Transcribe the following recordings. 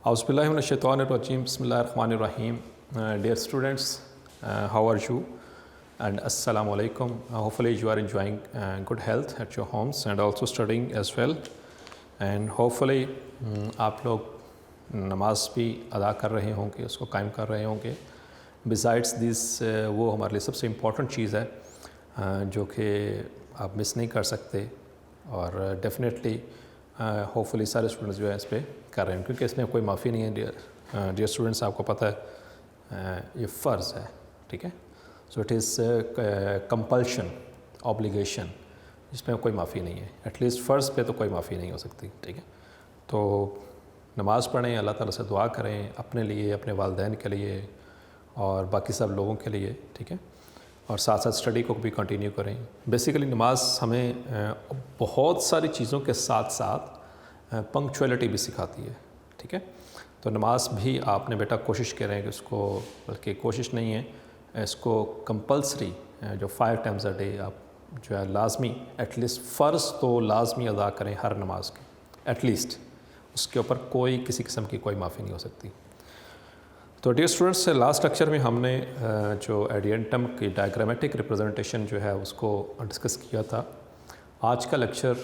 Auzubillahiminash-shaytanir-rajim. Bismillahir-rahmanir-rahim. Dear students, how are you? And assalamu alaikum. Hopefully you are enjoying good health at your homes and also studying as well. And hopefully आप लोग नमाज भी अदा कर रहे होंगे, उसको कायम कर रहे होंगे. Besides this, वो हमारे लिए सबसे इम्पॉर्टेंट चीज़ है जो कि आप मिस नहीं कर सकते. और डेफिनेटली होपफुली सारे स्टूडेंट्स जो है इस पर कर रहे हैं, क्योंकि इसमें कोई माफ़ी नहीं है. डियर स्टूडेंट्स, आपको पता है ये फ़र्ज़ है, ठीक है. So it is compulsion, obligation, इसमें कोई माफ़ी नहीं है. एटलीस्ट फ़र्ज़ पे तो कोई माफ़ी नहीं हो सकती, ठीक है. तो नमाज़ पढ़ें, अल्लाह ताला से दुआ करें अपने लिए, अपने वालिदैन के लिए और बाकी सब लोगों के लिए, ठीक है. और साथ साथ स्टडी को भी कंटिन्यू करें. बेसिकली नमाज हमें बहुत सारी चीज़ों के साथ साथ पंक्चुअलिटी भी सिखाती है, ठीक है. तो नमाज भी आपने बेटा कोशिश करें कि उसको, बल्कि कोशिश नहीं है, इसको कंपल्सरी जो 5 टाइम्स अ डे आप जो है लाजमी, एटलीस्ट फ़र्ज़ तो लाजमी अदा करें हर नमाज के, एटलीस्ट. उसके ऊपर कोई किसी किस्म की कोई माफ़ी नहीं हो सकती. तो डियर स्टूडेंट्स, लास्ट लेक्चर में हमने जो एडियंटम की डायग्रामेटिक रिप्रेजेंटेशन जो है उसको डिस्कस किया था. आज का lecture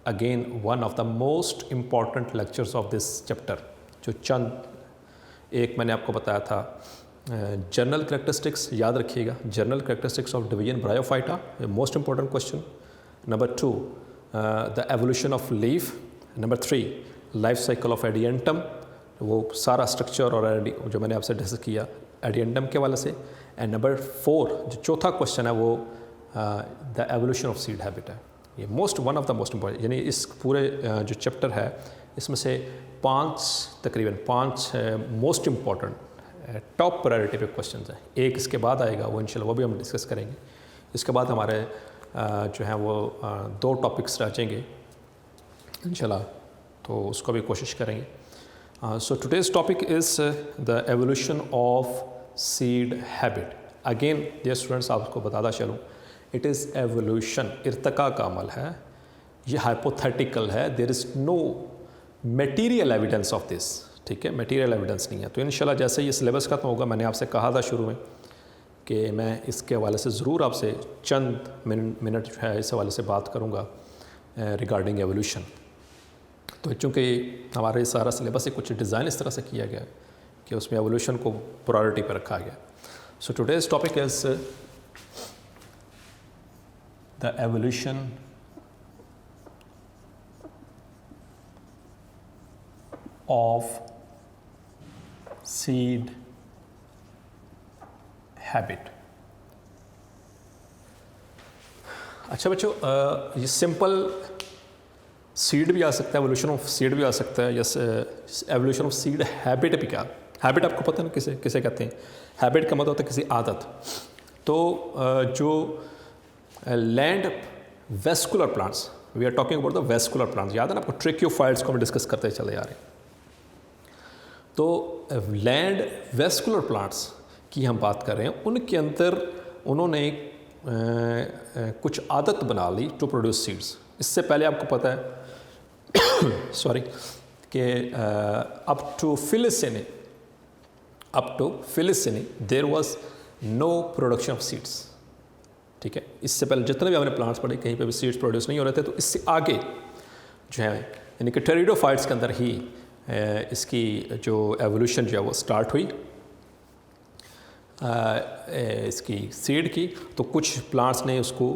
again one of the most important lectures of this chapter. जो चंद एक मैंने आपको बताया था जनरल कैरेक्टरिस्टिक्स, याद रखिएगा, general characteristics of division bryophyta, most important question. Number 2 the evolution of leaf. Number 3 life cycle of Adiantum, वो सारा स्ट्रक्चर और जो मैंने आपसे डिस्कस किया एडियंटम के वाले से. एंड नंबर 4 जो चौथा क्वेश्चन है वो the evolution of seed habit है. ये one of the most important, यानी इस पूरे जो चैप्टर है इसमें से तकरीबन पाँच मोस्ट इम्पॉर्टेंट टॉप प्रायोरिटी पे क्वेश्चन हैं. एक इसके बाद आएगा, वो इंशाल्लाह वो भी हम डिस्कस करेंगे. इसके बाद हमारे जो हैं वो 2 टॉपिक्स रचेंगे इंशाल्लाह, तो उसको भी कोशिश करेंगे. So today's topic is the evolution of seed habit. Again dear students, आपको बताता चलूँ, it is evolution, इर्तका का अमल है, ये hypothetical है, there is no material evidence of this, ठीक है, material evidence नहीं है. तो इंशाल्लाह जैसे ये सिलेबस खत्म होगा, मैंने आपसे कहा था शुरू में कि मैं इसके हवाले से ज़रूर आपसे चंद मिनट जो है इस हवाले से बात करूँगा रिगार्डिंग एवोल्यूशन. तो चूँकि हमारे सारा सिलेबस से कुछ डिज़ाइन इस तरह से किया गया कि उसमें एवोल्यूशन को प्रायोरिटी पर रखा गया. सो today's topic is the evolution of seed habit. अच्छा बच्चों, ये सिंपल सीड भी आ सकता है, एवोल्यूशन ऑफ सीड भी आ सकता है, yes evolution of seed habit भी. क्या हैबिट आपको पता है ना किसे किसे कहते हैं? हैबिट का मतलब होता है किसी आदत. तो जो land vascular plants, we are talking about the vascular plants, याद है ना आपको? ट्रेक्योफाइट्स को हम डिस्कस करते चले जा रहे हैं. तो लैंड वेस्कुलर प्लांट्स की हम बात कर रहे हैं. उनके अंदर उन्होंने कुछ आदत बना ली टू प्रोड्यूस सीड्स. इससे पहले आपको पता है सॉरी कि up to filicinae there was no production of seeds, ठीक है. इससे पहले जितने भी हमने प्लांट्स पढ़े, कहीं पे भी सीड्स प्रोड्यूस नहीं हो रहे थे. तो इससे आगे जो है, यानी कि टेरिडोफाइट्स के अंदर ही इसकी जो एवोल्यूशन जो है वो स्टार्ट हुई इसकी सीड की. तो कुछ प्लांट्स ने उसको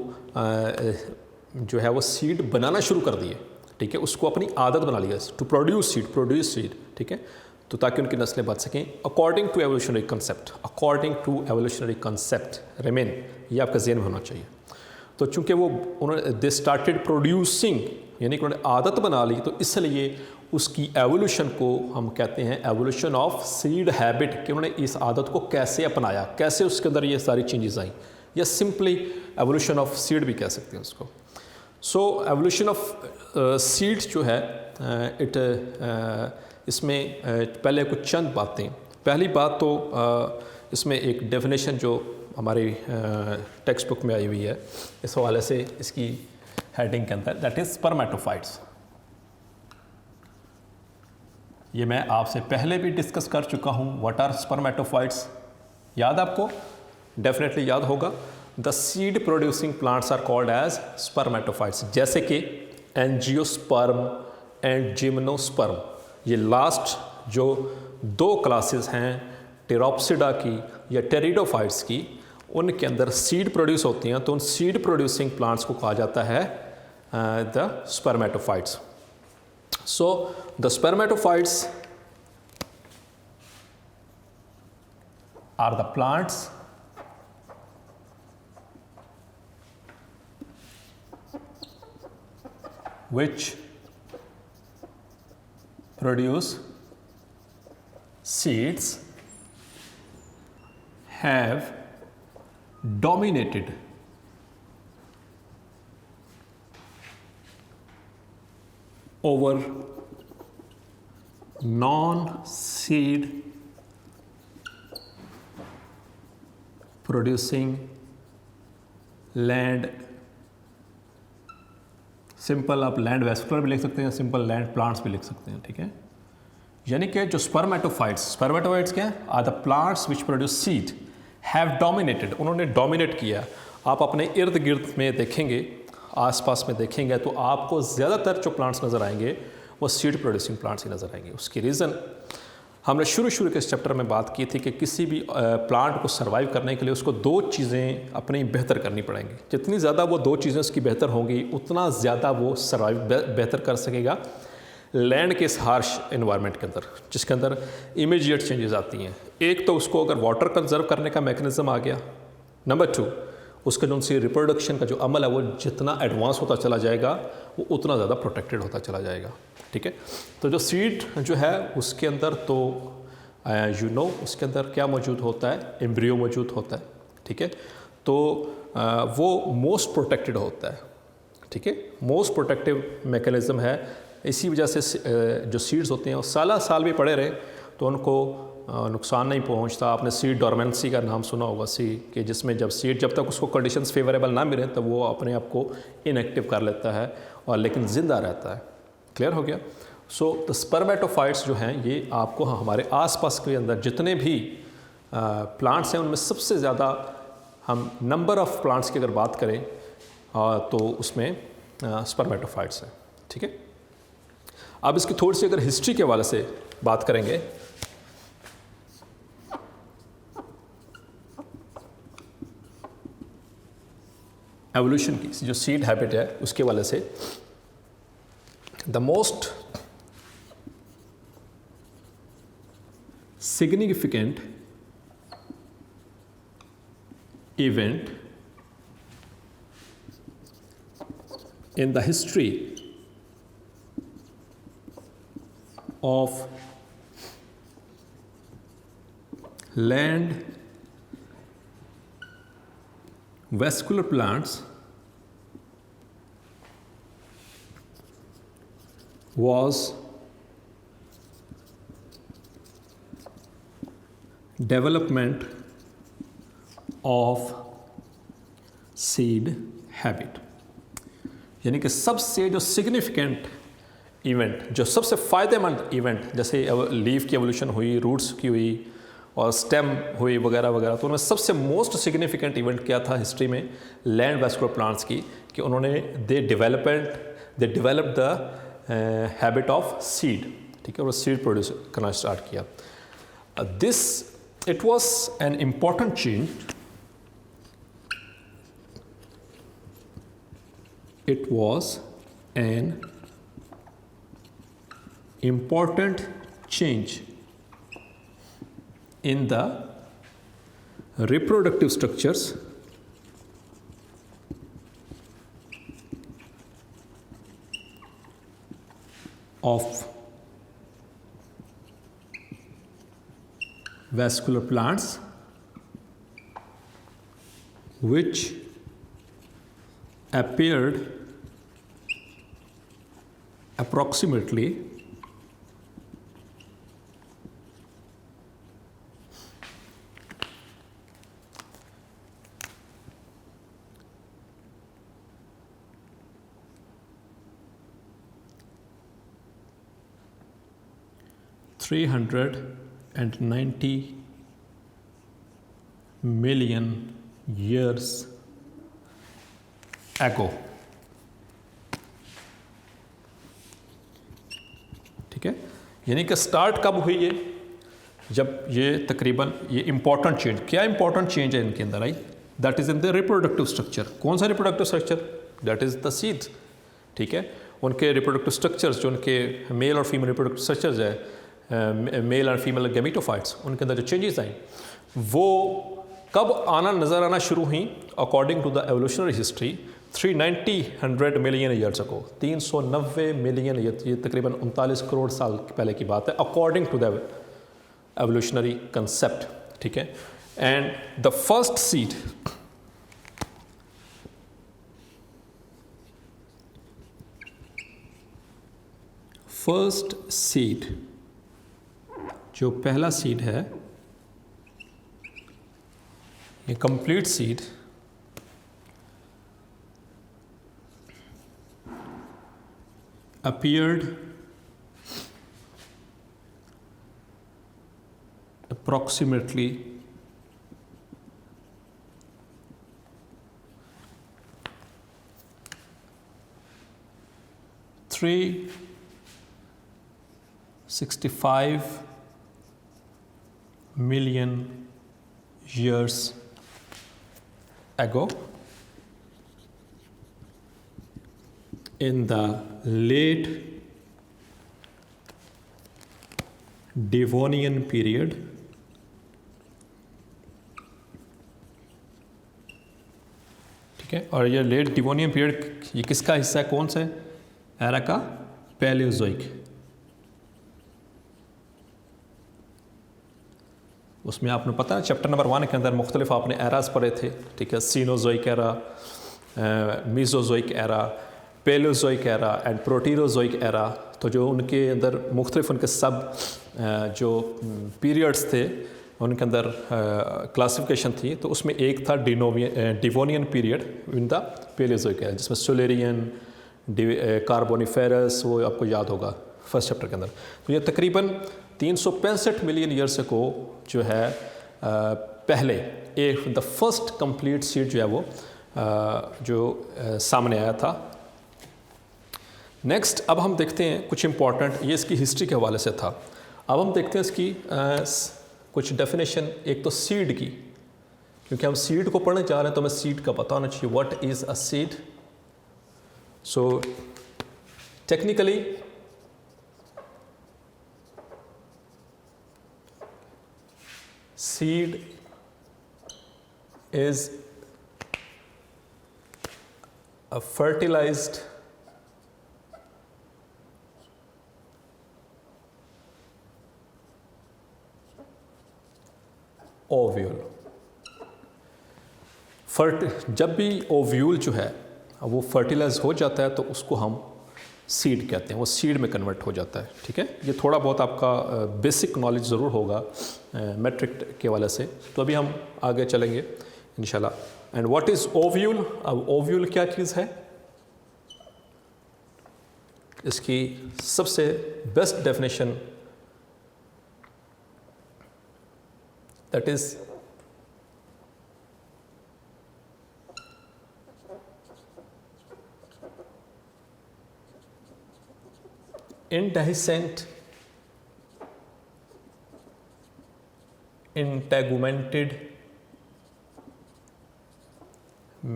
जो है वो सीड बनाना शुरू कर दिए, ठीक है. उसको अपनी आदत बना लिया टू प्रोड्यूस सीड, ठीक है. तो ताकि उनकी नस्लें बच सकें according to evolutionary concept remain, ये आपका ज़हन में होना चाहिए. तो चूँकि वो उन्होंने दे स्टार्टेड प्रोड्यूसिंग, यानी कि उन्होंने आदत बना ली, तो इसलिए उसकी एवोल्यूशन को हम कहते हैं एवोल्यूशन ऑफ सीड हैबिट, कि उन्होंने इस आदत को कैसे अपनाया, कैसे उसके अंदर ये सारी चेंजेस आई, या सिंपली एवोल्यूशन ऑफ सीड भी कह सकते हैं उसको. सो एवोल्यूशन ऑफ सीड्स जो है इसमें पहले कुछ चंद बातें. पहली बात तो इसमें एक डेफिनेशन जो हमारी टेक्स्ट बुक में आई हुई है इस हवाले से, इसकी हेडिंग के अंदर, दैट इज़ स्पर्मेटोफाइट्स. ये मैं आपसे पहले भी डिस्कस कर चुका हूँ। व्हाट आर स्पर्मेटोफाइट्स, याद आपको? डेफिनेटली याद होगा। The seed producing plants are called as spermatophytes, जैसे कि एंजियोस्पर्म एंड जिम्नोस्पर्म। ये लास्ट जो दो क्लासेस हैं टेरोप्सिडा की या टेरिडोफाइट्स की, उनके अंदर सीड प्रोड्यूस होती हैं, तो उन सीड प्रोड्यूसिंग प्लांट्स को कहा जाता है the spermatophytes. So the spermatophytes are the plants which produce seeds, have dominated over non-seed producing land. Simple आप लैंड वेस्कुलर भी लिख सकते हैं, सिंपल लैंड प्लांट्स भी लिख सकते हैं, ठीक है। यानी कि जो स्पर्मेटोफाइट्स क्या है? Are the plants which produce seed have dominated, उन्होंने डोमिनेट किया। आप अपने इर्द गिर्द में देखेंगे, आसपास में देखेंगे, तो आपको ज़्यादातर जो प्लांट्स नज़र आएंगे वो सीड प्रोड्यूसिंग प्लांट्स ही नज़र आएंगे। उसकी रीज़न हमने शुरू के इस चैप्टर में बात की थी कि किसी भी प्लांट को सर्वाइव करने के लिए उसको दो चीज़ें अपनी बेहतर करनी पड़ेंगी। जितनी ज़्यादा वो दो चीज़ें उसकी बेहतर होंगी, उतना ज़्यादा वो सर्वाइव बेहतर कर सकेगा लैंड के इस हार्श एनवायरनमेंट के अंदर, जिसके अंदर इमीडिएट चेंजेस आती हैं। एक तो उसको अगर वाटर कंजर्व करने का मैकेनिज्म आ गया, नंबर 2 उसका जो उनसे रिप्रोडक्शन का जो अमल है वो जितना एडवांस होता चला जाएगा वो उतना ज़्यादा प्रोटेक्टेड होता चला जाएगा, ठीक है। तो जो सीड जो है उसके अंदर तो उसके अंदर क्या मौजूद होता है? एम्ब्रियो मौजूद होता है, ठीक है। तो वो मोस्ट प्रोटेक्टेड होता है, ठीक है, मोस्ट प्रोटेक्टिव मैकेनिज्म है। इसी वजह से जो सीड्स होते हैं वो साल भी पड़े रहे तो उनको नुकसान नहीं पहुंचता। आपने सीड डोरमेंसी का नाम सुना होगा, कि जिसमें जब तक उसको कंडीशंस फेवरेबल ना मिले तब वो अपने आप को इनएक्टिव कर लेता है और लेकिन ज़िंदा रहता है। क्लियर हो गया? सो द स्पर्मेटोफाइट्स जो हैं ये आपको हमारे आसपास के अंदर जितने भी प्लांट्स हैं उनमें सबसे ज़्यादा, हम नंबर ऑफ़ प्लांट्स की अगर बात करें तो उसमें स्पर्मेटोफाइट्स हैं, ठीक है। अब इसकी थोड़ी सी अगर हिस्ट्री के हवाले से बात करेंगे, एवोल्यूशन की, जो सीड हैबिट है उसके वाले से, the most significant event in the history of land vascular plants was development of seed habit। यानी कि सबसे जो सिग्निफिकेंट इवेंट, जो सबसे फ़ायदेमंद इवेंट, जैसे लीफ की एवोल्यूशन हुई, रूट्स की हुई और स्टेम हुई वगैरह वगैरह, तो उनमें सबसे मोस्ट सिग्निफिकेंट इवेंट क्या था हिस्ट्री में लैंड वेस्कुलर प्लांट्स की, कि उन्होंने they develop the habit of seed, ठीक है, और सीड प्रोड्यूस करना स्टार्ट किया। This it was an important change, it was an important change in the reproductive structures of vascular plants, which appeared approximately 390 million years ago। ठीक है, यानी कि start कब हुई है, जब ये तकरीबन ये इंपॉर्टेंट चेंज, क्या इंपॉर्टेंट चेंज है इनके अंदर आई, that is in the reproductive structure. कौन सा reproductive structure, that is the seeds. ठीक है, उनके रिप्रोडक्टिव स्ट्रक्चर्स जो उनके मेल और फीमेल रिप्रोडक्टिव स्ट्रक्चर्स है, मेल और फीमेल गैमेटोफाइट्स, उनके अंदर जो चेंजेस आई वो कब नज़र आना शुरू हुई, according to the evolutionary history 390 million years ago, 390 million year, ये तकरीबन 39 करोड़ साल पहले की बात है, according to the evolutionary concept. ठीक है, एंड द फर्स्ट सीड, जो पहला सीड है, ये complete seed appeared approximately 365 million years ago in the late Devonian period, ठीक है, और ये लेट डिवोनियन पीरियड ये किसका हिस्सा है, कौन सा है, एरा का पैलियोजोइक। उसमें आपने पता है चैप्टर नंबर 1 के अंदर मुख्तलिफ आपने एराज पढ़े थे। ठीक है, Cenozoic era, Mesozoic era, Palaeozoic era and Proterozoic era. तो जो उनके अंदर मुख्तलिफ उनके सब जो पीरियड्स थे उनके अंदर क्लासिफिकेशन थी, तो उसमें एक था Devonian period in the Palaeozoic era, जिसमें सुलेरियन, कार्बोनिफेरस, वो आपको याद होगा फर्स्ट चैप्टर के अंदर। तो ये तकरीबन 365 मिलियन ईयर्स को जो है पहले एक द फर्स्ट कंप्लीट सीड जो है वो जो सामने आया था। नेक्स्ट अब हम देखते हैं कुछ इंपॉर्टेंट, ये इसकी हिस्ट्री के हवाले से था। अब हम देखते हैं इसकी कुछ डेफिनेशन, एक तो सीड की, क्योंकि हम सीड को पढ़ने जा रहे हैं तो हमें सीड का पता होना चाहिए, what is a seed. So technically seed is a fertilized ovule. जब भी ओव्यूल जो है वो फर्टिलाइज हो जाता है तो उसको हम सीड कहते हैं, वो सीड में कन्वर्ट हो जाता है। ठीक है, ये थोड़ा बहुत आपका बेसिक नॉलेज ज़रूर होगा मैट्रिक के वाले से। तो अभी हम आगे चलेंगे इंशाल्लाह। एंड व्हाट इज़ ओव्यूल, अब ओव्यूल क्या चीज़ है, इसकी सबसे best definition that is indehiscent integumented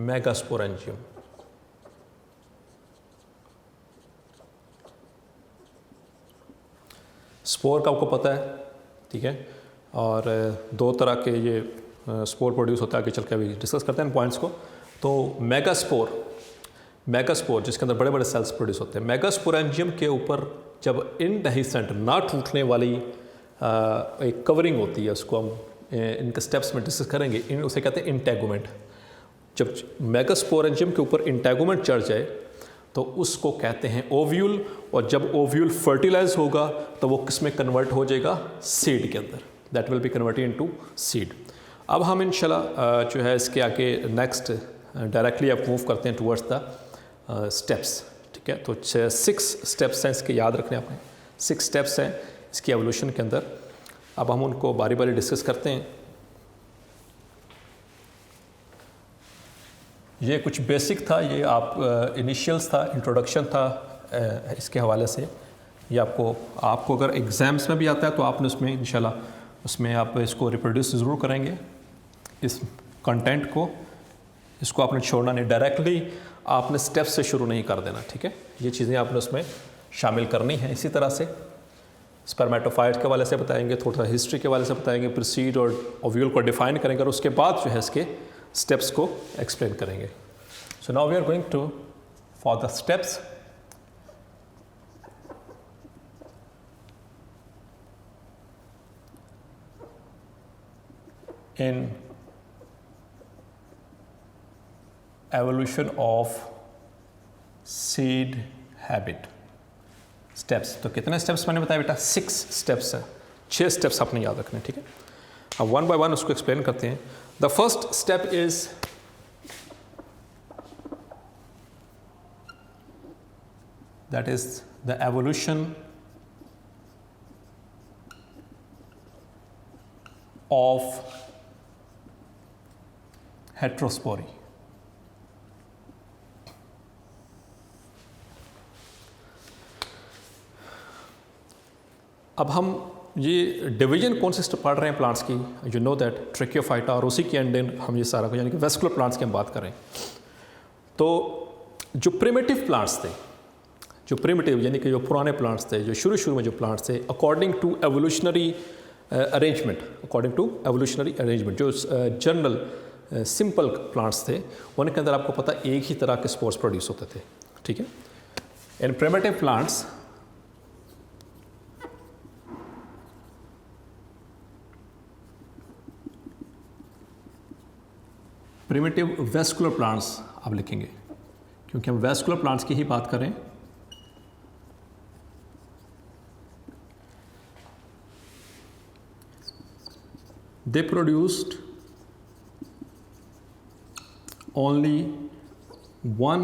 megasporangium। Spore का आपको पता है, ठीक है, और दो तरह के ये स्पोर प्रोड्यूस होता है, आगे चल के अभी डिस्कस करते हैं पॉइंट्स को। तो मेगास्पोर जिसके अंदर बड़े बड़े सेल्स प्रोड्यूस होते हैं, मेगास्पोरेंजियम के ऊपर जब इनडेहिसेंट ना टूटने वाली एक कवरिंग होती है, उसको हम इनके स्टेप्स में डिस्कस करेंगे, उसे कहते हैं इंटेगुमेंट। जब मेगास्पोरेंजियम के ऊपर इंटेगुमेंट चढ़ जाए तो उसको कहते हैं ओव्यूल, और जब ओव्यूल फर्टिलाइज होगा तो वो किस में कन्वर्ट हो जाएगा, सीड के अंदर, that will be converted into seed. अब हम इंशाल्लाह जो है इसके आगे नेक्स्ट डायरेक्टली अब मूव करते हैं टुवर्ड्स द स्टेप्स। ठीक है, तो 6 स्टेप्स हैं इसके, याद रखने आपने 6 स्टेप्स हैं। इसकी एवोल्यूशन के अंदर। अब हम उनको बारी बारी डिस्कस करते हैं। ये कुछ बेसिक था, ये आप इनिशियल्स था, इंट्रोडक्शन था इसके हवाले से। ये आपको अगर एग्ज़ाम्स में भी आता है तो आपने उसमें इंशाल्लाह उसमें आप इसको रिप्रोड्यूस ज़रूर करेंगे, इस कंटेंट को। इसको आपने छोड़ना नहीं, डायरेक्टली आपने स्टेप से शुरू नहीं कर देना, ठीक है। ये चीज़ें आपने उसमें शामिल करनी है। इसी तरह से स्पर्मेटोफाइट के हवाले से बताएंगे, थोड़ा सा हिस्ट्री के हवाले से बताएंगे, प्रीसीड और ओव्यूल को डिफाइन करेंगे और उसके बाद जो है इसके स्टेप्स को एक्सप्लेन करेंगे। So now we are going to for the steps. in evolution of seed habit steps। तो कितने स्टेप्स मैंने बताया बेटा? 6 स्टेप्स हैं, 6 स्टेप्स आपने याद रखने, ठीक है। अब वन बाय वन उसको एक्सप्लेन करते हैं। The first step is that is the evolution of heterospory. अब हम ये डिवीजन कौन से पढ़ रहे हैं प्लांट्स की? यू नो दैट ट्रैकियोफाइटा, और उसी के अंडर हम ये सारा यानी कि वेस्कुलर प्लांट्स की हम बात करें। तो जो प्रिमिटिव प्लांट्स थे, जो प्रिमिटिव यानी कि जो पुराने प्लांट्स थे, जो शुरू में जो प्लांट्स थे, अकॉर्डिंग टू एवोल्यूशनरी अरेंजमेंट, जो जनरल सिंपल प्लांट्स थे, उनके अंदर आपको पता एक ही तरह के स्पोर्स प्रोड्यूस होते थे, ठीक है। इन primitive plants primitive vascular plants आप लिखेंगे, क्योंकि हम वेस्कुलर प्लांट्स की ही बात करें। दे produced only one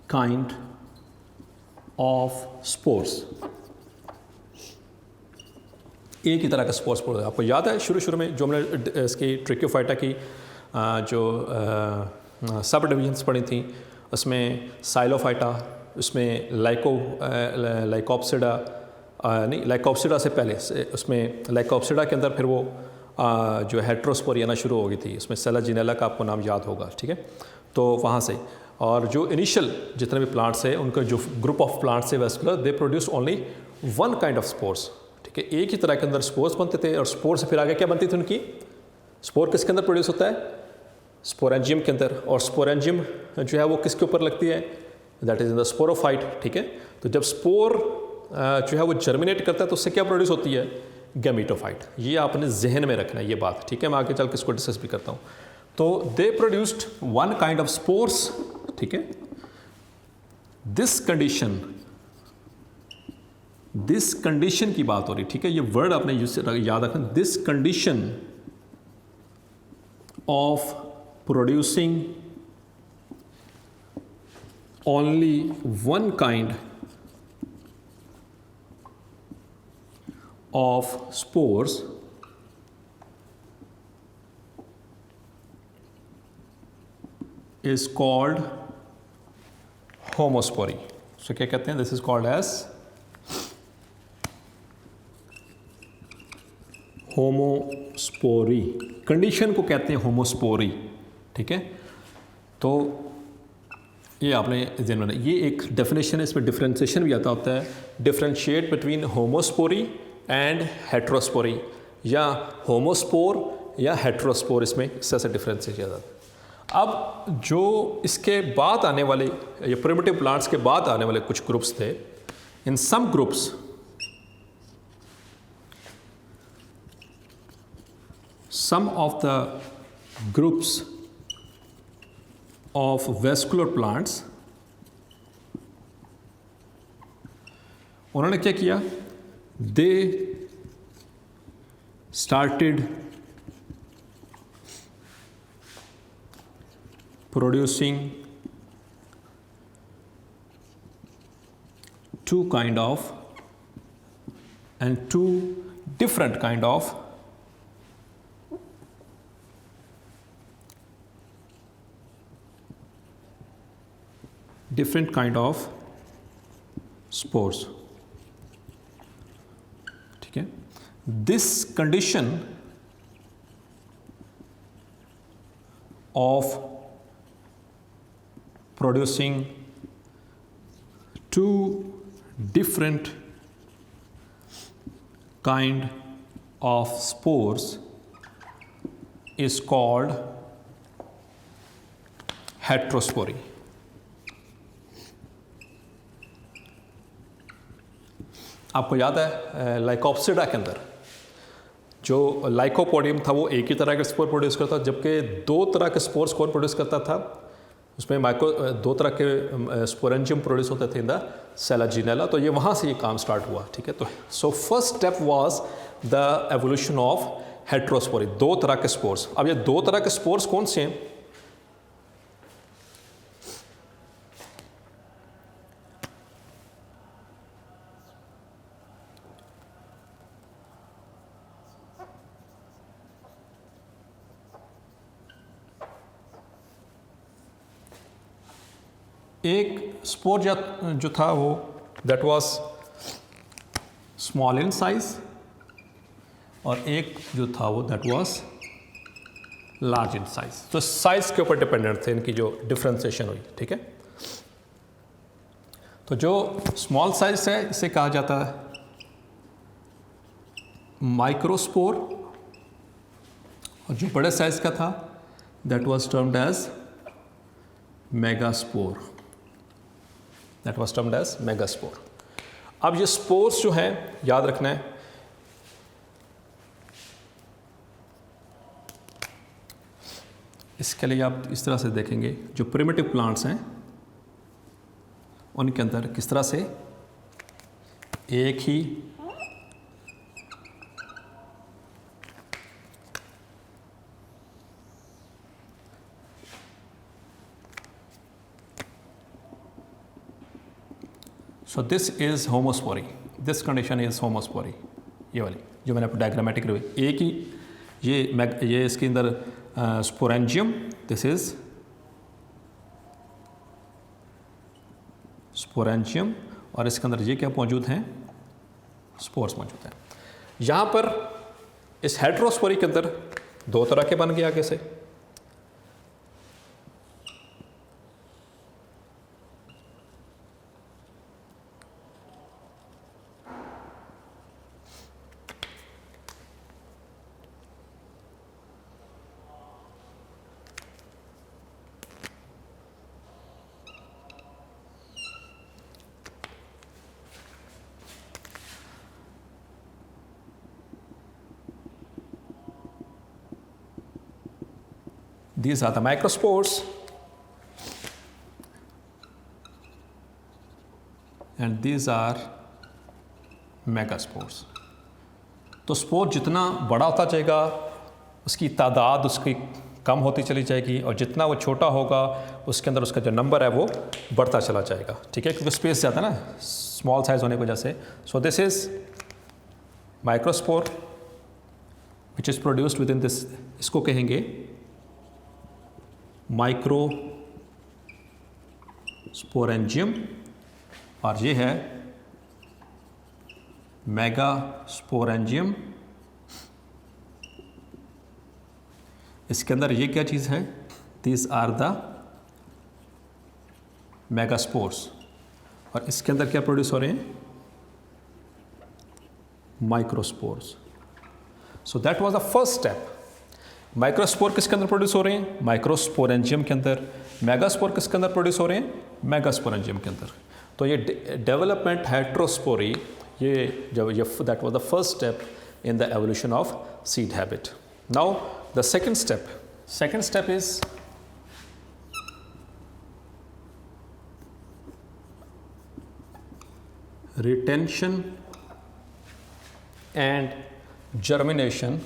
kind of spores। एक ही तरह का स्पोर्स प्रोड्यूस। आपको याद है शुरू में जो हमने इसकी ट्रैकियोफाइटा की जो सब डिविजन्स पढ़ी थी, उसमें साइलोफाइटा, उसमें लाइकोप्सिडा से पहले उसमें लाइकोप्सिडा के अंदर फिर वो जो हेट्रोस्पोरी आना शुरू हो गई थी, उसमें सेलाजिनेला का आपको नाम याद होगा, ठीक है। तो वहाँ से और जो इनिशियल जितने भी प्लांट्स हैं उनका जो ग्रुप ऑफ प्लांट्स है vascular, they produce only one kind of spores, ठीक है। एक ही तरह के अंदर स्पोर्स बनते थे और स्पोर से फिर आगे क्या बनती थी उनकी? स्पोर किसके अंदर प्रोड्यूस होता है? स्पोरेंजियम के अंदर। और स्पोरेंजियम जो है वो किसके ऊपर लगती है? That is in the sporophyte, ठीक है। तो जब स्पोर जो है वो जर्मिनेट करता है तो उससे क्या प्रोड्यूस होती है? गैमीटोफाइट। ये आपने जहन में रखना है ये बात, ठीक है। मैं आगे चल के इसको डिस्कस भी करता हूँ। तो दे produced one kind of spores, ठीक है। दिस कंडीशन की बात हो रही, ठीक है। ये वर्ड आपने याद रखना, this condition of producing only one kind of spores is called homospory। so क्या कहते हैं? This is called as homospory. Condition को कहते हैं होमोस्पोरी, ठीक है। तो ये आपने ध्यान रखना, ये एक डेफिनेशन है, इसमें डिफ्रेंशिएशन भी आता होता है। Differentiate between homospory and heterospory, या होमोस्पोर या हेट्रोस्पोर, इसमें इस तरह से डिफरेंस है ज़्यादा। अब जो इसके बाद आने वाले ये प्रिमिटिव प्लांट्स के बाद आने वाले कुछ ग्रुप्स थे, in some groups some of the groups of vascular plants, उन्होंने क्या किया? They started producing two kind of and two different kind of spores. ठीक है, this condition of producing two different kind of spores is called heterospory. आपको याद है Lycopsida के अंदर जो लाइकोपोडियम था वो एक ही तरह के स्पोर प्रोड्यूस करता था, जबकि दो तरह के स्पोर्स कौन प्रोड्यूस करता था, उसमें दो तरह के स्पोरेंजियम प्रोड्यूस होते थे इन द सेलाजिनेला। तो ये वहाँ से ये काम स्टार्ट हुआ। ठीक है, तो सो first step was the evolution of heterospory, दो तरह के स्पोर्स। अब ये दो तरह के स्पोर्स कौन से हैं? एक स्पोर जो था वो that was small in size, और एक जो था वो that was large in size. तो साइज के ऊपर डिपेंडेंट थे इनकी जो डिफ्रेंसिएशन हुई। ठीक है, तो जो स्मॉल साइज है इसे कहा जाता है माइक्रोस्पोर, और जो बड़े साइज का था that was termed as megaspore, that was termed as megaspore. अब ये स्पोर्स जो है याद रखना है, इसके लिए आप इस तरह से देखेंगे जो प्रिमिटिव प्लांट्स हैं उनके अंदर किस तरह से एक ही so this is homospory, this condition is homospory. ये वाली जो मैंने डायग्रामेटिक एक ही ये इसके अंदर स्पोरेंजियम, दिस इज स्पोरेंजियम, और इसके अंदर ये क्या मौजूद हैं? स्पोर्स मौजूद हैं। यहाँ पर इस हेट्रोस्पोरी के अंदर दो तरह के बन गए आगे से। These are the microspores, and these are megaspores. तो स्पोर जितना बड़ा होता जाएगा उसकी तादाद उसकी कम होती चली जाएगी, और जितना वो छोटा होगा उसके अंदर उसका जो नंबर है वो बढ़ता चला जाएगा। ठीक है, क्योंकि स्पेस ज़्यादा ना, स्मॉल साइज होने की वजह से। सो this is microspore which is produced with in this, इसको कहेंगे माइक्रो स्पोरेंजियम, और ये है मेगा स्पोरेंजियम। इसके अंदर ये क्या चीज़ है? दीज आर द मेगास्पोर्स, और इसके अंदर क्या प्रोड्यूस हो रहे हैं? Microspores. So that was the first step. Microspore किसके अंदर प्रोड्यूस हो रहे हैं? माइक्रोस्पोरेंजियम के अंदर। मेगास्पोर किसके अंदर प्रोड्यूस हो रहे हैं? मेगास्पोरेंजियम के अंदर। तो ये डेवलपमेंट हेट्रोस्पोरी, ये जब ये that was the first step in the evolution of seed habit. Now the second step is retention and germination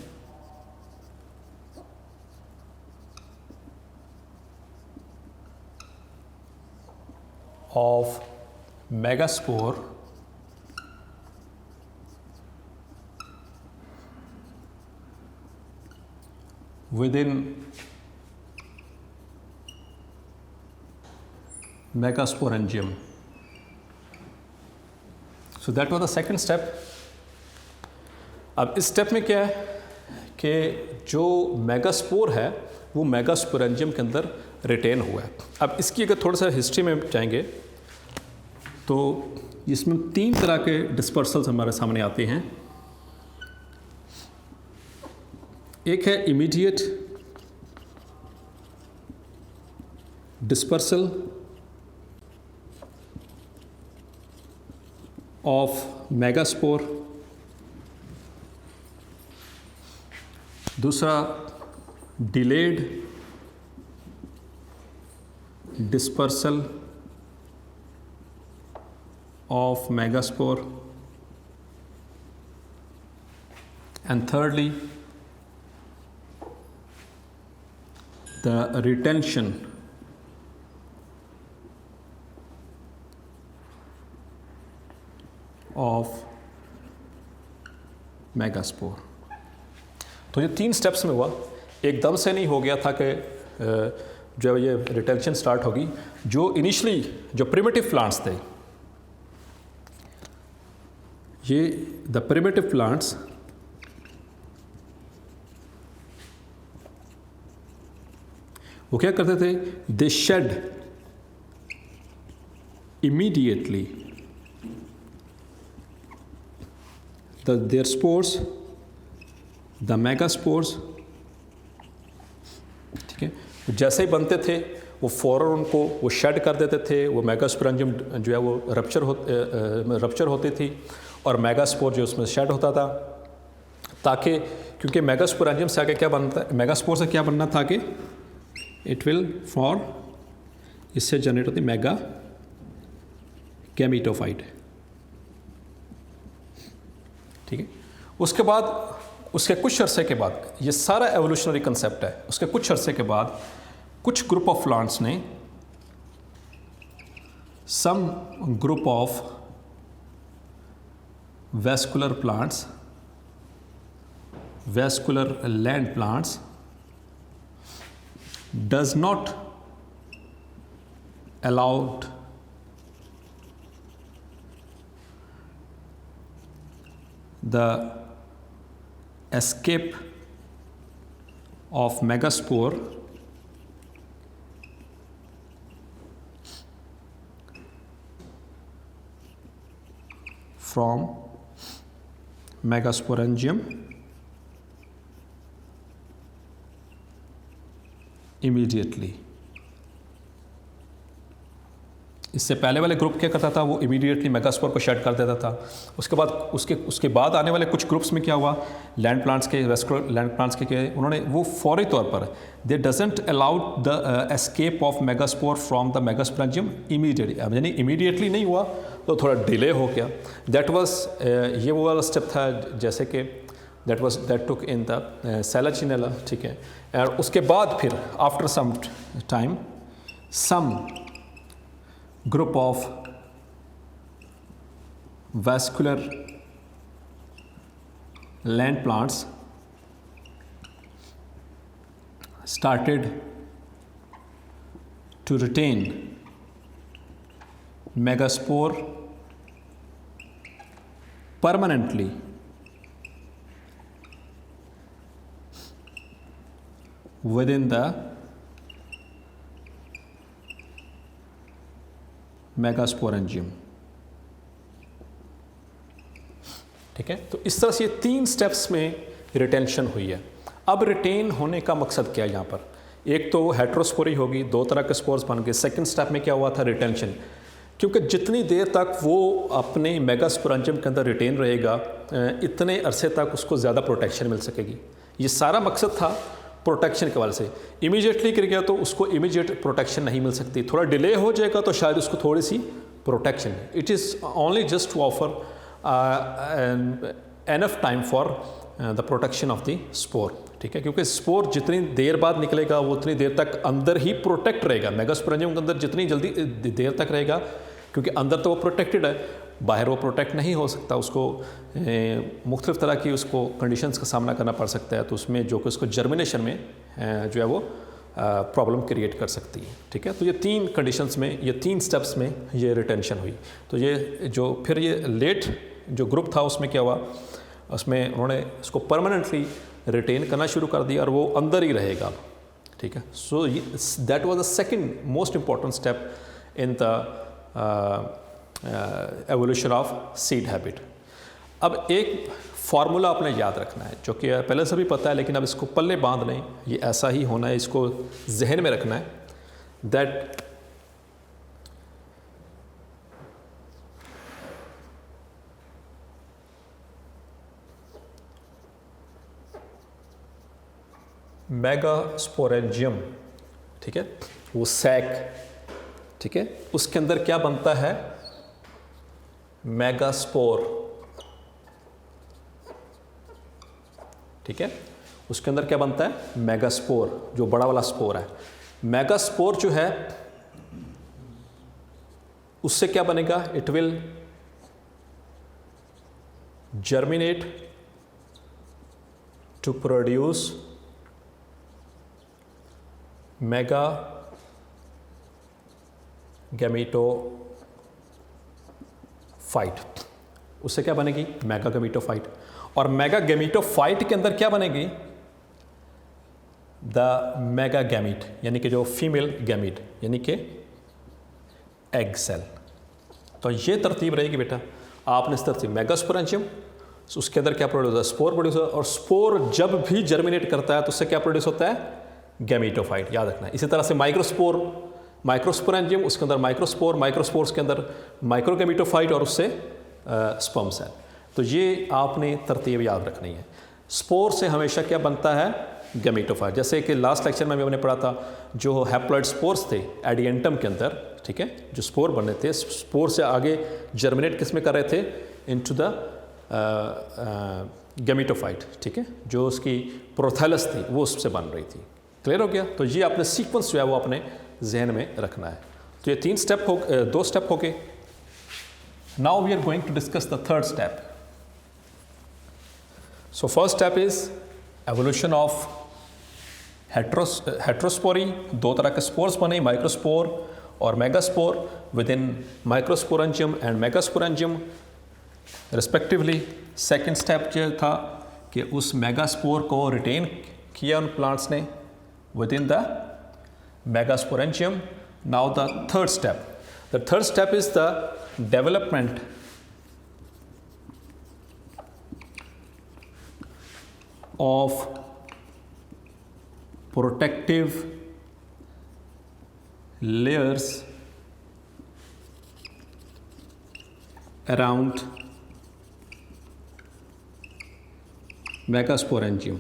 of megaspore within megasporangium. So that was the second step. अब इस step में क्या है कि जो मेगास्पोर है वो megasporangium के अंदर रिटेन हुआ है। अब इसकी अगर थोड़ा सा हिस्ट्री में जाएंगे तो इसमें 3 तरह के डिस्पर्सल्स हमारे सामने आते हैं। एक है इमीडिएट डिस्पर्सल ऑफ मेगास्पोर, दूसरा delayed dispersal of megaspore, and thirdly the retention of megaspore. तो ये 3 स्टेप्स में हुआ, एकदम से नहीं हो गया था कि जो ये रिटेंशन स्टार्ट होगी। जो इनिशियली जो प्रिमिटिव प्लांट्स थे, ये द प्रिमिटिव प्लांट्स वो क्या करते थे, they shed immediately their spores, the megaspores. ठीक है, जैसे ही बनते थे वो फ़ौरन उनको वो शेड कर देते थे, वो मेगास्पोरेंजियम जो है वो रप्चर होती थी और मेगास्पोर जो उसमें शेड होता था, ताकि क्योंकि मेगास्पोरेंजियम से आगे क्या बनता है, मेगास्पोर से क्या बनना था कि इट विल फॉर, इससे जनरेट होती मेगा गैमीटोफाइट। ठीक है, उसके बाद उसके कुछ अरसे के बाद, ये सारा एवोल्यूशनरी कंसेप्ट है, उसके कुछ अरसे के बाद कुछ ग्रुप ऑफ प्लांट्स ने, some group of vascular plants, vascular land plants does not allowed the escape of megaspore from megasporangium immediately. इससे पहले वाले ग्रुप क्या करता था, वो इमीडिएटली मेगास्पोर को शेड कर देता था। उसके बाद आने वाले कुछ ग्रुप्स में क्या हुआ, लैंड प्लांट्स के, वेस्कुलर लैंड प्लांट्स के उन्होंने वो फौरी तौर पर दे doesn't allowed the escape of megaspore from the megasporangium immediately. अब यानी इमीडिएटली नहीं हुआ तो थोड़ा डिले हो गया। दैट वाज ये वो वाला स्टेप था जैसे कि दैट टुक इन द सेलाचिनेला। ठीक है, और उसके बाद फिर after some time some group of vascular land plants started to retain megaspore permanently within the megasporangium। ठीक है, तो इस तरह से ये 3 स्टेप्स में रिटेंशन हुई है। अब रिटेन होने का मकसद क्या है यहाँ पर, एक तो हेट्रोस्पोरी होगी, 2 तरह के स्पोर्स बन गए। सेकंड स्टेप में क्या हुआ था, रिटेंशन, क्योंकि जितनी देर तक वो अपने मेगास्पोरेंजियम के अंदर रिटेन रहेगा इतने अरसे तक उसको ज़्यादा प्रोटेक्शन मिल सकेगी। ये सारा मकसद था प्रोटेक्शन के वाले से। इमीडिएटली गिर गया तो उसको इमीडिएट प्रोटेक्शन नहीं मिल सकती, थोड़ा डिले हो जाएगा तो शायद उसको थोड़ी सी protection. It is only just to offer enough time for the protection of the spore. ठीक है, क्योंकि स्पोर जितनी देर बाद निकलेगा वो उतनी देर तक अंदर ही प्रोटेक्ट रहेगा। मेगास्पोरेंजियम के अंदर जितनी जल्दी देर तक रहेगा, क्योंकि अंदर तो वो प्रोटेक्टेड है, बाहर वो प्रोटेक्ट नहीं हो सकता, उसको मुख्तलिफ़ तरह की उसको कंडीशंस का सामना करना पड़ सकता है, तो उसमें जो कि उसको जर्मिनेशन में जो है वो प्रॉब्लम क्रिएट कर सकती है। ठीक है, तो ये 3 कंडीशंस में, ये 3 स्टेप्स में ये रिटेंशन हुई। तो ये जो फिर ये लेट जो ग्रुप था उसमें क्या हुआ, उसमें उन्होंने इसको परमानेंटली रिटेन करना शुरू कर दिया और वो अंदर ही रहेगा। ठीक है, so that was the second most important step in the evolution of seed habit. अब एक फार्मूला आपने याद रखना है जो कि पहले से भी पता है, लेकिन अब इसको पल्ले बांध लें, ये ऐसा ही होना है, इसको जहन में रखना है दैट मेगास्पोरेंजियम, ठीक है, वो सैक, ठीक है, उसके अंदर क्या बनता है, मेगास्पोर, ठीक है, उसके अंदर क्या बनता है, मेगास्पोर, जो बड़ा वाला स्पोर है। मेगास्पोर जो है उससे क्या बनेगा, it will germinate to produce mega gametophyte. उससे क्या बनेगी, मेगा गैमीटोफाइट। और मेगा गैमीटोफाइट के अंदर क्या बनेगी, द मेगा गैमीट, यानी कि जो फीमेल गैमीट, यानी कि एग सेल। तो ये तरतीब रहेगी बेटा, आपने इस तरतीब मेगास्पोरेंजियम, उसके अंदर क्या प्रोड्यूस होता है, स्पोर प्रोड्यूस होता है, और स्पोर जब भी जर्मिनेट करता है तो उससे क्या प्रोड्यूस होता है, गैमीटोफाइट, याद रखना है। इसी तरह से माइक्रोस्पोरेंजियम, उसके अंदर माइक्रोस्पोर, माइक्रोस्पोर्स के अंदर माइक्रोगैमीटोफाइट और उससे स्पर्म सेल। तो ये आपने तरतीब याद रखनी है। स्पोर से हमेशा क्या बनता है, गैमीटोफाइट। जैसे कि लास्ट लेक्चर में हमने पढ़ा था, जो हैप्लॉइड स्पोर्स थे एडिएंटम के अंदर, ठीक है, जो स्पोर बने थे, स्पोर से आगे जर्मिनेट किस में कर रहे थे, इनटू द गैमीटोफाइट, ठीक है, जो उसकी प्रोथैलस थी वो उससे बन रही थी। क्लियर हो गया। तो ये आपने सीक्वेंस जो है वो अपने जहन में रखना है। तो ये 2 स्टेप हो गए। Now we are going to discuss the third step. So first step is evolution of heterospory. 2 तरह के स्पोर्स बने, माइक्रोस्पोर और megaspore, within microsporangium and megasporangium respectively. Second step जो था कि उस मेगास्पोर को रिटेन किया उन प्लांट्स ने within the megasporangium. Now the third step. The third step is the development of protective layers around megasporangium.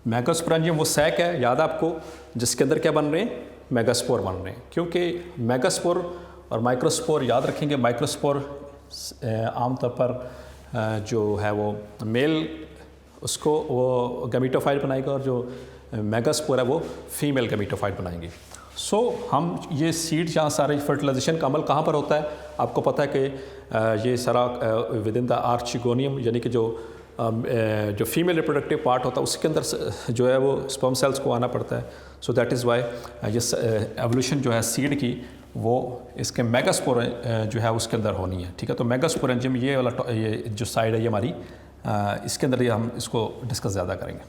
Megasporangium वो sac है, याद है आपको, जिसके अंदर क्या बन रहे हैं, मेगास्पोर बन रहे हैं। क्योंकि मेगास्पोर और माइक्रोस्पोर याद रखेंगे, माइक्रोस्पोर आमतौर पर जो है वो मेल उसको वो गैमीटोफाइट बनाएगा, और जो मेगास्पोर है वो फीमेल गैमीटोफाइट बनाएंगे। सो हम ये सीड जहाँ सारे फर्टिलाइजेशन का अमल कहाँ पर होता है, आपको पता है कि ये सारा विद इन द आर्चिगोनियम, यानी कि जो फीमेल रिप्रोडक्टिव पार्ट होता है उसके अंदर जो है वो स्पर्म सेल्स को आना पड़ता है। सो दैट इज़ वाई ये एवोल्यूशन जो है सीड की वो इसके मेगास्पोर जो है उसके अंदर होनी है। ठीक है, तो मेगास्पोरेंजियम ये वाला ये जो साइड है ये हमारी इसके अंदर ये हम इसको डिस्कस ज़्यादा करेंगे।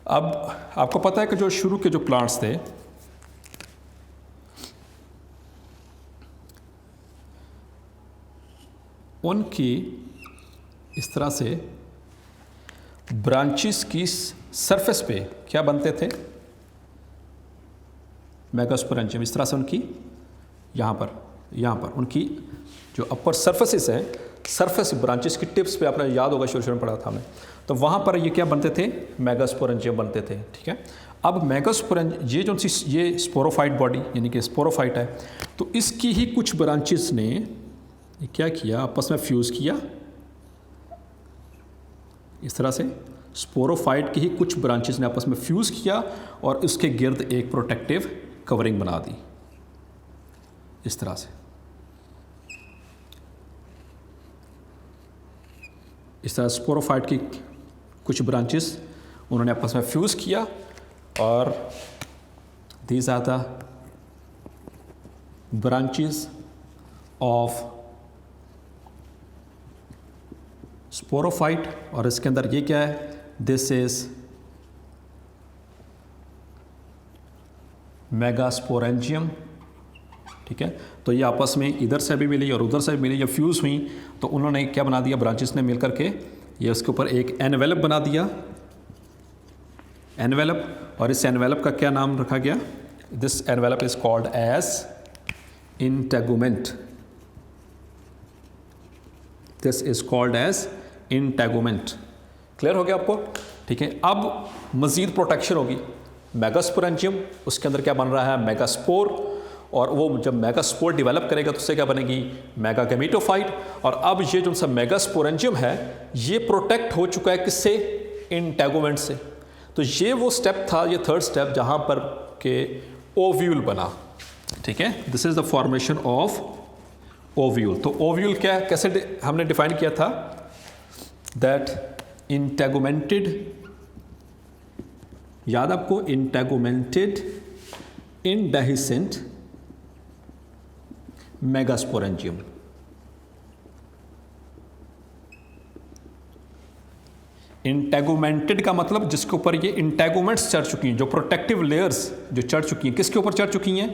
अब आपको पता है कि जो शुरू के जो प्लांट्स थे उनकी इस तरह से ब्रांचेस की सरफेस पे क्या बनते थे, मेगास्पोरेंजियम। इस तरह से उनकी यहाँ पर उनकी जो अपर सरफेसेस हैं, सरफेस ब्रांचेस की टिप्स पे, आपने याद होगा शुरू में पढ़ा था हमने, तो वहाँ पर ये क्या बनते थे, मेगास्पोरेंजियम बनते थे। ठीक है, अब मेगास्पोरेंजियम ये जो ये स्पोरोफाइट बॉडी यानी कि स्पोरोफाइट है, तो इसकी ही कुछ ब्रांचेस ने क्या किया, आपस में फ्यूज़ किया। इस तरह से स्पोरोफाइट की ही कुछ ब्रांचेस ने आपस में फ्यूज़ किया और उसके गिर्द एक प्रोटेक्टिव कवरिंग बना दी। इस तरह से, इस तरह स्पोरोफाइट की कुछ ब्रांचेस उन्होंने आपस में फ्यूज़ किया और these are the branches of sporophyte. और इसके अंदर ये क्या है, दिस इज मेगास्पोरेंजियम। ठीक है, तो ये आपस में इधर से भी मिली और उधर से भी मिली, जब फ्यूज़ हुई तो उन्होंने क्या बना दिया, ब्रांचेस ने मिलकर के ये उसके ऊपर एक एनवेलप बना दिया, एनवेलप। और इस एनवेलप का क्या नाम रखा गया, this envelope is called as integument. This is called as integument. Clear हो गया आपको? ठीक है, अब मज़ीद प्रोटेक्शन होगी। मेगास्पोरेंजियम, उसके अंदर क्या बन रहा है, मेगास्पोर, और वो जब मेगास्पोर डेवलप करेगा तो उससे क्या बनेगी, मेगागेमेटोफाइट। और अब ये जो सा मेगास्पोरेंजियम है ये प्रोटेक्ट हो चुका है किससे, इंटेगुमेंट से। तो ये वो स्टेप था, ये थर्ड स्टेप, जहाँ पर के ओव्यूल बना। ठीक है, this is the formation of ovule. तो ओव्यूल क्या, कैसे हमने डिफाइन किया था, दैट इंटेगुमेंटेड, याद आपको, इंटेगुमेंटेड इंडेhiscent मेगास्पोरेंजियम। इंटेगुमेंटेड का मतलब जिसके ऊपर ये इंटेगुमेंट्स चढ़ चुकी हैं, जो प्रोटेक्टिव लेयर्स जो चढ़ चुकी हैं, किसके ऊपर चढ़ चुकी हैं,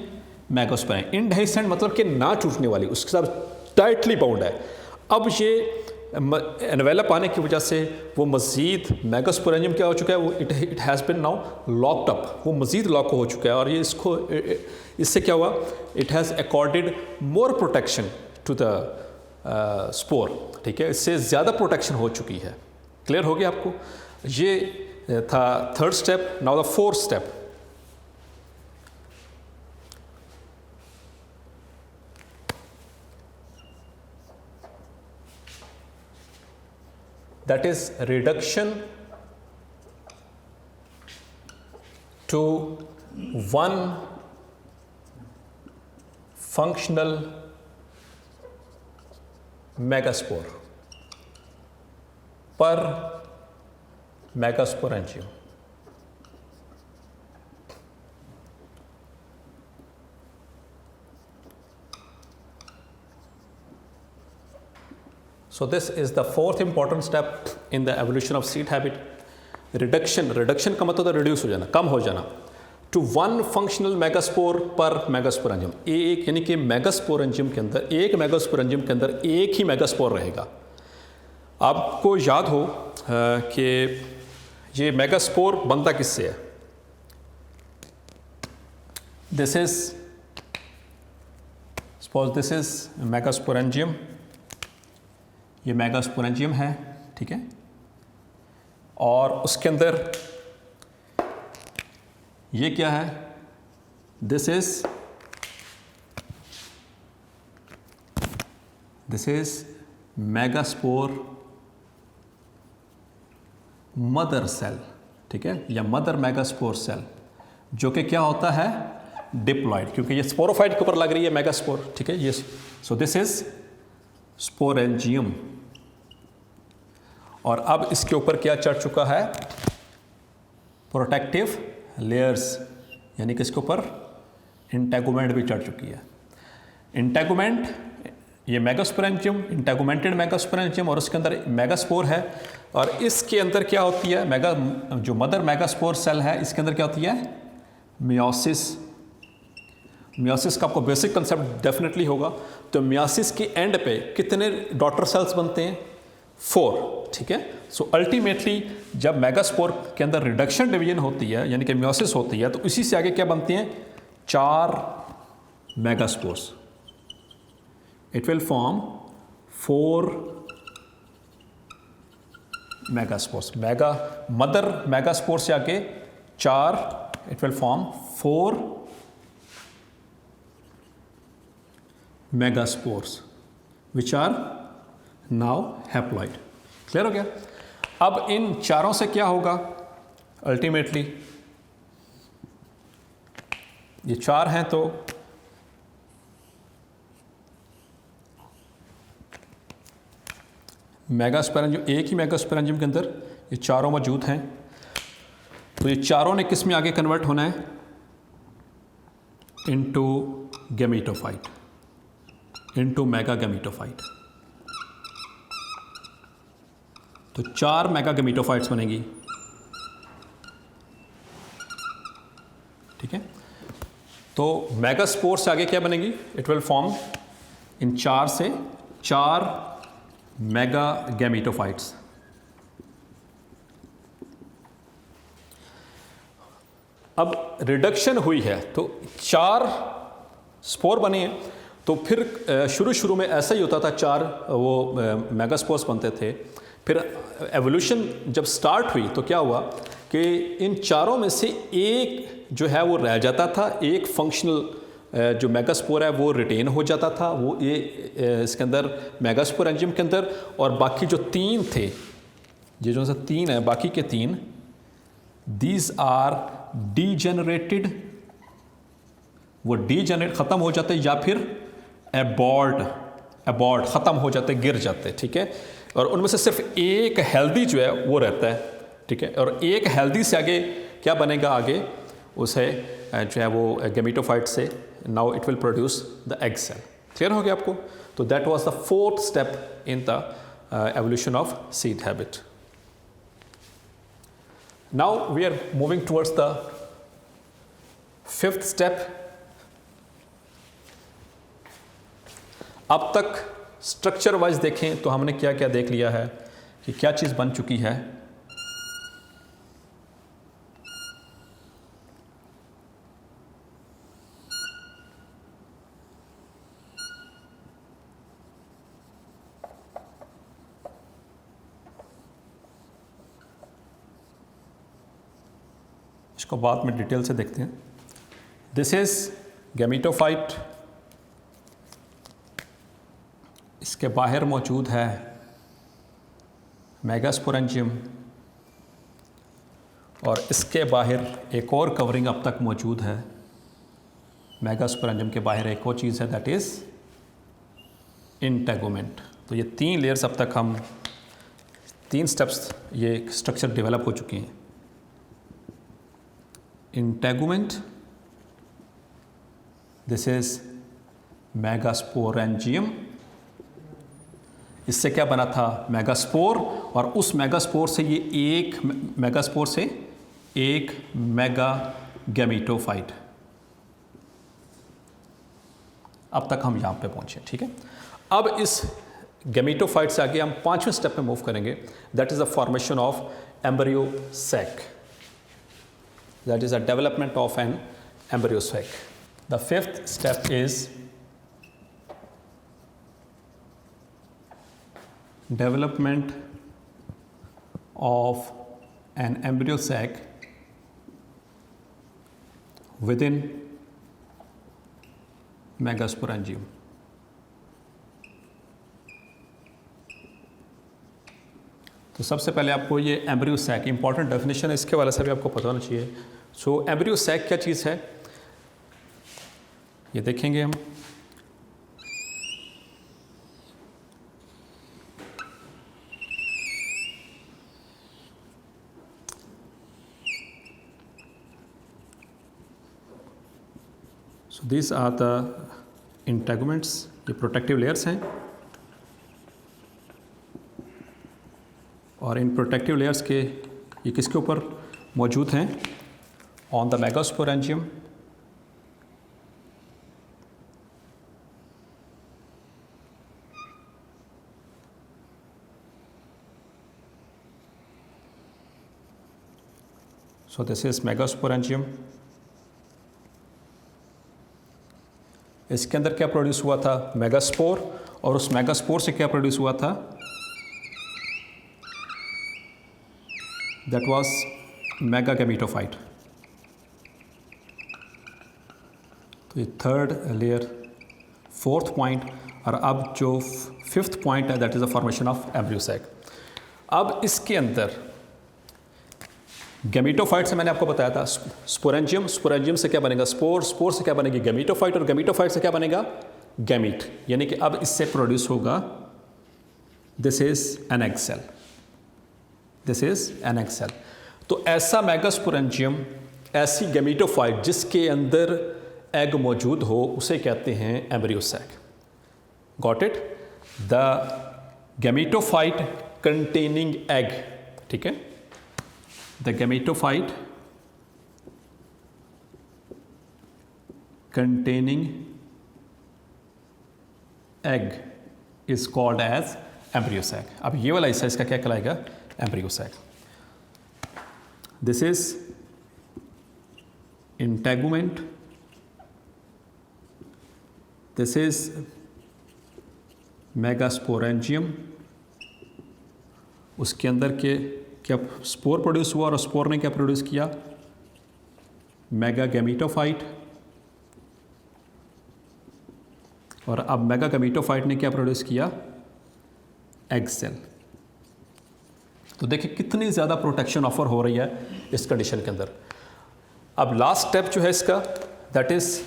मेगास्पोरेंजियम। इंडेhiscent मतलब कि ना टूटने वाली, उसके साथ टाइटली बाउंड है। अब ये एनवेलप आने की वजह से वो मज़ीद मेगास्पोरेंजियम क्या हो चुका है, वो it has been now locked up, वो मज़ीद लॉक हो चुका है। और ये इसको, इससे क्या हुआ, it has accorded more protection to the spore. ठीक है, इससे ज़्यादा प्रोटेक्शन हो चुकी है। क्लियर हो गया आपको? ये था third step. Now the fourth step, that is reduction to one functional megaspore per megasporangium. So this is the fourth important step in the evolution of seed habit. Reduction, reduction का मतलब reduce हो जाना, कम हो जाना, to one functional megaspore per megasporangium। एक यानी कि megasporangium के अंदर, एक मेगास्पोरेंजियम के अंदर एक ही मेगास्पोर रहेगा। आपको याद हो कि ये मेगास्पोर बनता किससे है, this is, suppose this is megasporangium, ये मेगास्पोरेंजियम है। ठीक है, और उसके अंदर ये क्या है, this is megaspore mother cell. ठीक है, या मदर मेगास्पोर सेल, जो कि क्या होता है, डिप्लॉइड, क्योंकि ये स्पोरोफाइट के ऊपर लग रही है मेगास्पोर। ठीक है, ये, सो दिस इज स्पोरेंजियम। और अब इसके ऊपर क्या चढ़ चुका है, प्रोटेक्टिव लेयर्स, यानी कि इसके ऊपर इंटेगुमेंट भी चढ़ चुकी है। इंटेगुमेंट, ये मेगास्पोरेंजियम, इंटेगुमेंटेड मेगास्पोरेंजियम, और उसके अंदर मेगास्पोर है। और इसके अंदर क्या होती है, जो मदर मेगास्पोर सेल है, इसके अंदर क्या होती है, मियोसिस। मियोसिस का आपको बेसिक कंसेप्ट डेफिनेटली होगा। तो मियोसिस की एंड पे कितने डॉटर सेल्स बनते हैं, 4। ठीक है, सो अल्टीमेटली जब मेगास्पोर के अंदर रिडक्शन डिवीजन होती है, यानी कि मियोसिस होती है, तो इसी से आगे क्या बनती हैं, 4 megaspores. It will form 4 megaspores. Mother megaspore से आगे 4, it will form 4 megaspores which are now haploid. Clear हो गया? अब इन चारों से क्या होगा, अल्टीमेटली ये 4 हैं, तो मेगास्पोरेंजियम, एक ही मेगास्पोरेंजियम के अंदर ये चारों मौजूद हैं। तो ये चारों ने किस में आगे कन्वर्ट होना है? Into gametophyte, into mega gametophyte. तो 4 मेगा गैमेटोफाइट्स बनेंगी, ठीक है। तो मेगास्पोर से आगे क्या बनेगी? इट विल फॉर्म इन 4 से 4 मेगा गैमेटोफाइट्स। अब रिडक्शन हुई है तो 4 स्पोर बने हैं। तो फिर शुरू में ऐसा ही होता था, 4 वो मेगास्पोर्स बनते थे। फिर एवोल्यूशन जब स्टार्ट हुई तो क्या हुआ कि इन चारों में से एक जो है वो रह जाता था, एक फंक्शनल जो मेगास्पोर है वो रिटेन हो जाता था, वो ये इसके अंदर मेगास्पोरेंजियम के अंदर, और बाकी जो 3 थे, ये जो 3 है, बाकी के 3 दीज आर डीजेनरेटेड, वो डीजेनरेट ख़त्म हो जाते या फिर एबॉर्ड ख़त्म हो जाते, गिर जाते, ठीक है। और उनमें से सिर्फ एक हेल्दी जो है वो रहता है, ठीक है। और एक हेल्दी से आगे क्या बनेगा? आगे उसे जो है वो गैमेटोफाइट से now it will produce the egg cell. Clear हो गया आपको? तो that was the 4th step in the evolution of seed habit. Now we are moving towards the 5th step. अब तक स्ट्रक्चर वाइज देखें तो हमने क्या क्या देख लिया है कि क्या चीज़ बन चुकी है। इसको बाद में डिटेल से देखते हैं। दिस इज गैमेटोफाइट, इसके बाहर मौजूद है मेगास्पोरेंजियम, और इसके बाहर एक और कवरिंग अब तक मौजूद है। मेगास्पोरेंजियम के बाहर एक और चीज़ है, दैट इज़ इंटेगुमेंट। तो ये 3 लेयर्स अब तक हम 3 स्टेप्स ये स्ट्रक्चर डेवलप हो चुके हैं। इंटेगुमेंट, दिस इज मेगास्पोरेंजियम, इससे क्या बना था? मेगास्पोर, और उस मेगास्पोर से ये एक मेगास्पोर से एक मेगा गैमेटोफाइट। अब तक हम यहां पे पहुंचे, ठीक है। अब इस गैमेटोफाइट से आगे हम 5वें स्टेप में मूव करेंगे, that is the formation of embryo sac, that is a development of an embryo sac. The 5th step is development of an embryo sac within megasporangium. तो सबसे पहले आपको ये एम्ब्रियो सैक, इंपॉर्टेंट डेफिनेशन है, इसके वाले से भी आपको पता होना चाहिए। सो एम्ब्रियो सैक क्या चीज़ है ये देखेंगे हम। So this are the integuments, ये प्रोटेक्टिव लेयर्स हैं, और इन प्रोटेक्टिव लेयर्स के ये किसके ऊपर मौजूद हैं? On the megasporangium. So this is megasporangium. इसके अंदर क्या प्रोड्यूस हुआ था? मेगास्पोर, और उस मेगास्पोर से क्या प्रोड्यूस हुआ था? That was mega gametophyte. तो ये 3rd लेयर, 4th पॉइंट, और अब जो 5th पॉइंट है that is the formation of embryo sac. अब इसके अंदर गैमेटोफाइट से मैंने आपको बताया था स्पोरेंजियम, स्पोरेंजियम से क्या बनेगा? स्पोर, स्पोर से क्या बनेगी? गैमेटोफाइट, और गैमेटोफाइट से क्या बनेगा? गैमीट। यानी कि अब इससे प्रोड्यूस होगा this is an egg cell, this is an egg cell. तो ऐसा मेगास्पोरेंजियम, ऐसी गैमेटोफाइट जिसके अंदर एग मौजूद हो, उसे कहते हैं embryo sac. Got it? The gametophyte containing egg, ठीक है, the gametophyte containing egg is called as embryo sac. अब ये वाला हिस्सा इसका क्या कहलाएगा? Embryo sac. This is integument, this is megasporangium. उसके अंदर के क्या स्पोर प्रोड्यूस हुआ और स्पोर ने क्या प्रोड्यूस किया? Mega gametophyte. और अब मेगा गैमेटोफाइट ने क्या प्रोड्यूस किया? Egg cell. तो देखिए कितनी ज़्यादा प्रोटेक्शन ऑफर हो रही है इस कंडीशन के अंदर। अब लास्ट स्टेप जो है इसका, दैट इज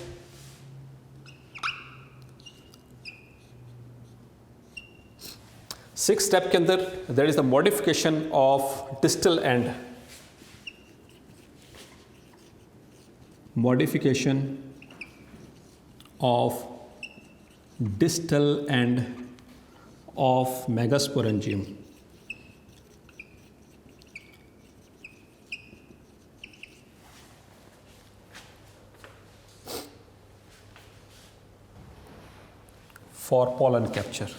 सिक्स स्टेप के अंदर, that is the modification of distal end, modification of distal end of megasporangium for pollen capture.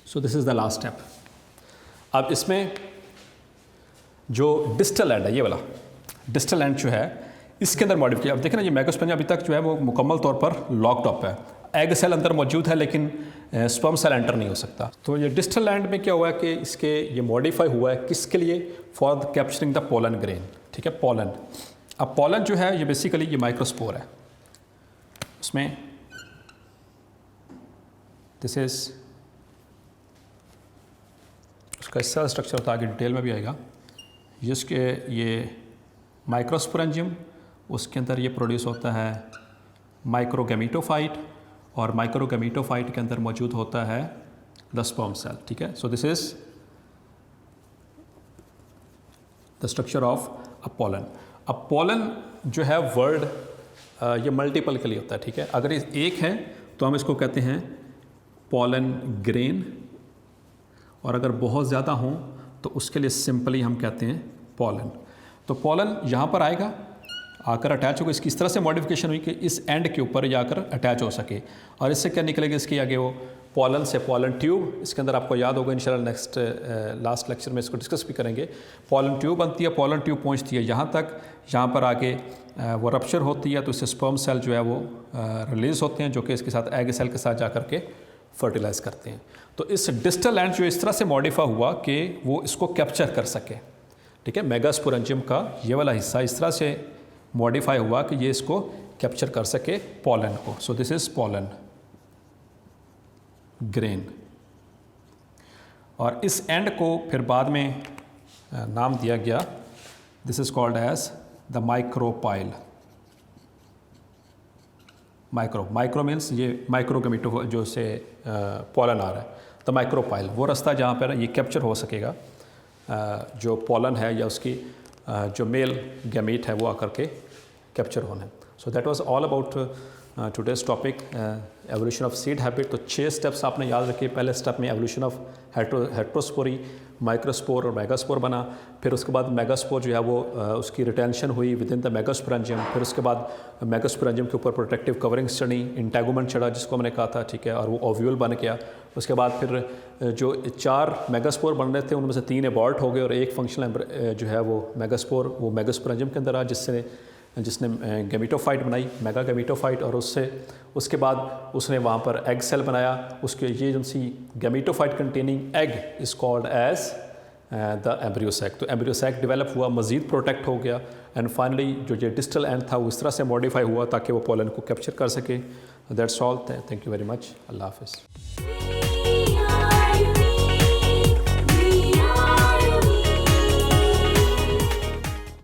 So this is the last step. अब इसमें जो डिस्टल एंड है, ये वाला डिस्टल एंड जो है, इसके अंदर मॉडिफिकेशन, अब देखें ना, ये मेगास्पोरेंजियम अभी तक जो है वो मुकम्मल तौर पर लॉक्ड अप है। एग सेल अंदर मौजूद है लेकिन स्पर्म सेल एंटर नहीं हो सकता। तो ये डिस्टल एंड में क्या हुआ है कि इसके ये मॉडिफाई हुआ है किसके लिए? For capturing the pollen grain, ठीक है, पोलन। अब पोलन जो है ये बेसिकली ये माइक्रोस्पोर है, उसमें दिस इज उसका सेल स्ट्रक्चर होता है, आगे डिटेल में भी आएगा। जिसके ये माइक्रोस्पोरेंजियम, उसके अंदर ये प्रोड्यूस होता है माइक्रोगैमेटोफाइट, और माइक्रोगैमेटोफाइट के अंदर मौजूद होता है द स्पर्म सेल, ठीक है। सो this is the structure of a pollen. अब पोलन जो है वर्ड ये मल्टीपल के लिए होता है, ठीक है। अगर एक है तो हम इसको कहते हैं पोलन ग्रेन, और अगर बहुत ज़्यादा हों तो उसके लिए सिंपली हम कहते हैं पोलन। तो पोलन यहाँ पर आएगा, आकर अटैच होगा, इसकी इस तरह से मॉडिफिकेशन हुई कि इस एंड के ऊपर जाकर अटैच हो सके, और इससे क्या निकलेगा? इसके आगे वो पोलन से पोलन ट्यूब, इसके अंदर आपको याद होगा इंशाल्लाह नेक्स्ट लास्ट लेक्चर में इसको डिस्कस भी करेंगे। पोलन ट्यूब बनती है, पोलन ट्यूब पहुँचती है यहाँ तक, यहाँ पर आगे वो रप्चर होती है, तो इससे स्पर्म सेल जो है वो रिलीज़ होते हैं, जो कि इसके साथ एग सेल के साथ जा कर के फर्टिलाइज़ करते हैं। तो इस डिस्टल एंड जो इस तरह से मॉडिफाई हुआ कि वो इसको कैप्चर कर सके, ठीक है। मेगास्पोरेंजियम का ये वाला हिस्सा इस तरह से मॉडिफाई हुआ कि ये इसको कैप्चर कर सके पोलन को। सो दिस इज पोलन ग्रेन, और इस एंड को फिर बाद में नाम दिया गया, this is called as the micropyle. Micro means ये माइक्रोगैमेटो जो से पोलन आ रहा है, तो माइक्रोपाइल वो रास्ता जहाँ पर ये कैप्चर हो सकेगा जो पोलन है या उसकी जो मेल गैमीट है वो आकर के कैप्चर होना है। So that was all about today's topic evolution of seed habit. तो 6 स्टेप्स आपने याद रखे। पहले स्टेप में एवोल्यूशन ऑफ हेट्रोस्पोरी, माइक्रोस्पोर और मेगास्पोर बना, फिर उसके बाद मेगास्पोर जो है वो उसकी रिटेंशन हुई विद इन द मेगास्पोरेंजियम, फिर उसके बाद मेगास्पोरेंजियम के ऊपर प्रोटेक्टिव कवरिंग चढ़ी, इंटेगुमेंट चढ़ा जिसको मैंने कहा था, ठीक है, और वो ओव्यूल बन गया। उसके बाद फिर जो 4 मेगास्पोर बन रहे थे उनमें से 3 एबॉर्ट हो गए और एक फंक्शनल जो है वो मेगास्पोर वो मेगास्पोरेंजियम के अंदर आया जिसने गैमेटोफाइट बनाई, मेगा गैमेटोफाइट, और उसके बाद उसने वहाँ पर एग सेल बनाया। उसके ये जो सी gametophyte containing egg is called as the embryo sac. तो एम्ब्रियो सैक डेवलप हुआ, मज़ीद प्रोटेक्ट हो गया, एंड फाइनली जो ये डिस्टल एंड था वो इस तरह से मॉडिफाई हुआ ताकि वो पोलन को कैप्चर कर सके। That's all, thank you very much, अल्लाह हाफिज़।